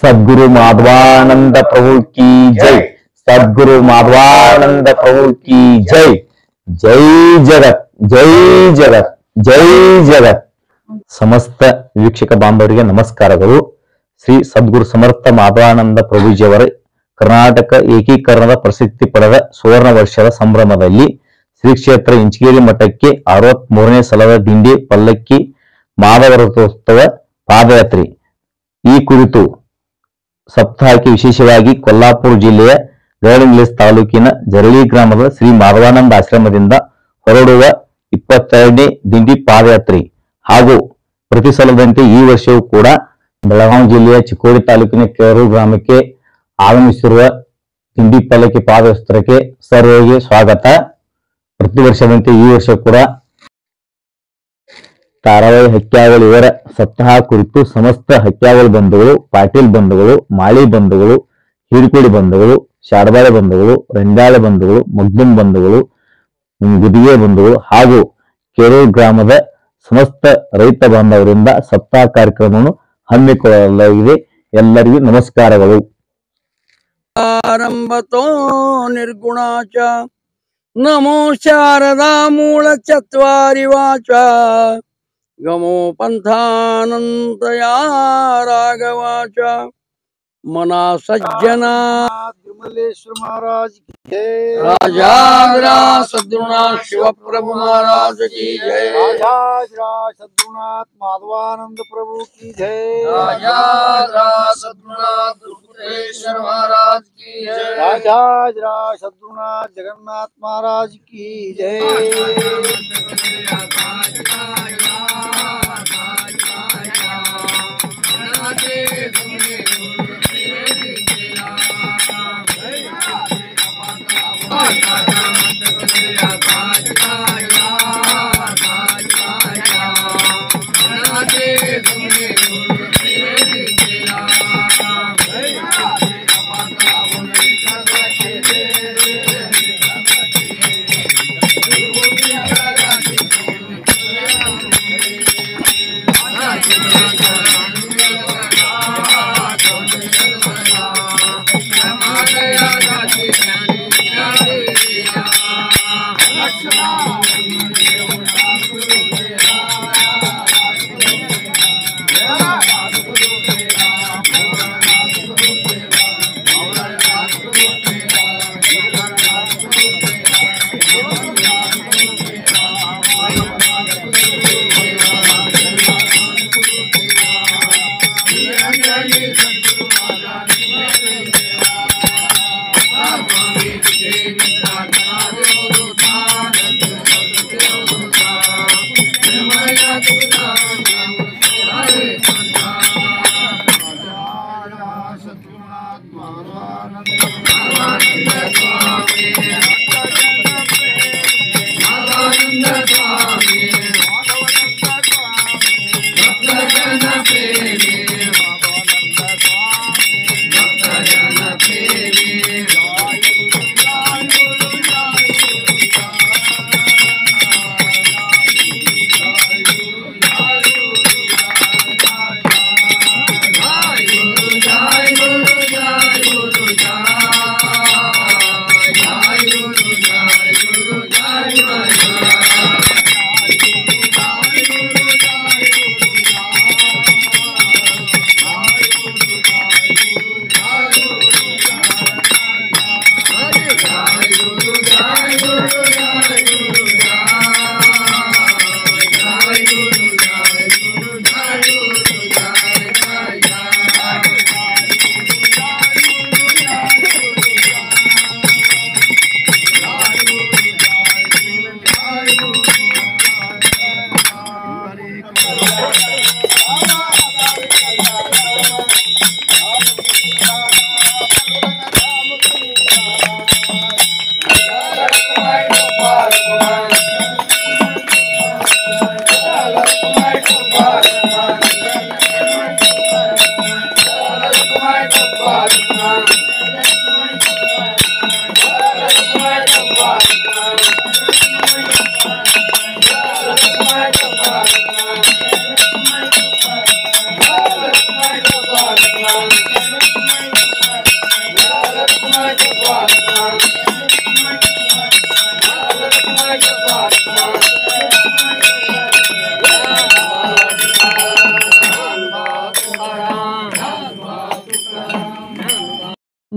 सद्गुरु माधवानंद प्रभु की जय। सद्गुरु माधवानंद प्रभु की जय। जय जगत जय जगत जय जगत। ಸಮಸ್ತ ವೀಕ್ಷಕ ಬಾಂಧವರಿಗೆ ನಮಸ್ಕಾರಗಳು. ಶ್ರೀ ಸದ್ಗುರು ಸಮರ್ಥ ಮಾಧವಾನಂದ ಪ್ರಭುಜಿಯವರ ಕರ್ನಾಟಕ ಏಕೀಕರಣದ ಪ್ರಸಿದ್ಧಿ ಪಡೆದ ಸುವರ್ಣ ವರ್ಷದ ಸಂಭ್ರಮದಲ್ಲಿ ಶ್ರೀ ಕ್ಷೇತ್ರ ಇಂಚಗೇರಿ ಮಠಕ್ಕೆ 63ನೇ ಸಲದ ದಿಂಡಿ ಪಲ್ಲಕ್ಕಿ ಮಾಧವರಥೋತ್ಸವ ಪಾದಯಾತ್ರೆ ಈ ಕುರಿತು ಸಪ್ತಾಹಕ್ಕೆ ವಿಶೇಷವಾಗಿ ಕೊಲ್ಲಾಪುರ ಜಿಲ್ಲೆಯ ಗೌಡಂಗ್ಲೇಸ್ ತಾಲೂಕಿನ ಜರಳಿ ಗ್ರಾಮದ ಶ್ರೀ ಮಾಧವಾನಂದ ಆಶ್ರಮದಿಂದ ಹೊರಡುವ 22ನೇ ದಿಂಡಿ ಪಾದಯಾತ್ರೆ ಹಾಗೂ ಪ್ರತಿ ಸಲದಂತೆ ಈ ವರ್ಷವೂ ಕೂಡ ಬೆಳಗಾವಿ ಜಿಲ್ಲೆಯ ಚಿಕ್ಕೋಡಿ ತಾಲೂಕಿನ ಕೇರೂರು ಗ್ರಾಮಕ್ಕೆ ಆಗಮಿಸಿರುವ ದಿಂಡಿ ಪಲ್ಲಕ್ಕಿ ಪಾದಯಾತ್ರೆಗೆ ಸರ್ವರಿಗೆ ಸ್ವಾಗತ. ಪ್ರತಿ ವರ್ಷದಂತೆ ಈ ವರ್ಷ ಕೂಡ ತಾರಾವಾಯಿ ಹಕ್ಯಾವಲ್ ಇವರ ಸಪ್ತಾಹ ಕುರಿತು ಸಮಸ್ತ ಹಕ್ಯಾವಲ್ ಬಂಧುಗಳು, ಪಾಟೀಲ್ ಬಂಧುಗಳು, ಮಾಳಿ ಬಂಧುಗಳು, ಹಿರಿಕೋಡಿ ಬಂಧುಗಳು, ಶಾಡಬಾಳೆ ಬಂಧುಗಳು, ರಂಗಾಳೆ ಬಂಧುಗಳು, ಮಗ್ದುಂ ಬಂಧುಗಳು, ಗುದಿಗೆ ಬಂಧುಗಳು ಹಾಗೂ ಕೇರೂರು ಗ್ರಾಮದ ಸಮಸ್ತ ರೈತ ಬಾಂಧವರಿಂದ ಸಪ್ತಾಹ ಕಾರ್ಯಕ್ರಮವನ್ನು ಹಮ್ಮಿಕೊಳ್ಳಲಾಗಿದೆ. ಎಲ್ಲರಿಗೂ ನಮಸ್ಕಾರಗಳು. ಆರಂಭತೋ ನಿರ್ಗುಣಾಚ ನಮೋ ಶಾರದಾ ಮೂಲ ಚತ್ವಾರಿ ವಾಚ ಗಮೋ ಪಂಥಾನಂತಯಾ ರಾಘವಾಚ ಮನಾ ಸಜ್ಜನ विमलेश्वर महाराज की जय। राजाधिराज सद्गुरुनाथ शिव प्रभु महाराज की जय। राजाधिराज सद्गुरुनाथ माधवानंद प्रभु की जय। राजाधिराज सद्गुरुनाथ दुर्गेश्वर महाराज की जय। राजाधिराज सद्गुरुनाथ जगन्नाथ महाराज की जय।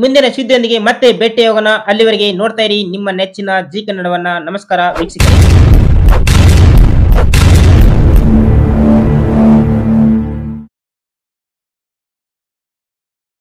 ಮುಂದಿನ ಸುದ್ದಿಯೊಂದಿಗೆ ಮತ್ತೆ ಭೇಟಿಯಾಗೋಣ. ಅಲ್ಲಿವರೆಗೆ ನೋಡ್ತಾ ಇರಿ ನಿಮ್ಮ ನೆಚ್ಚಿನ ಜಿ ಕನ್ನಡವನ್ನ. ನಮಸ್ಕಾರ ವೀಕ್ಷಕರೇ.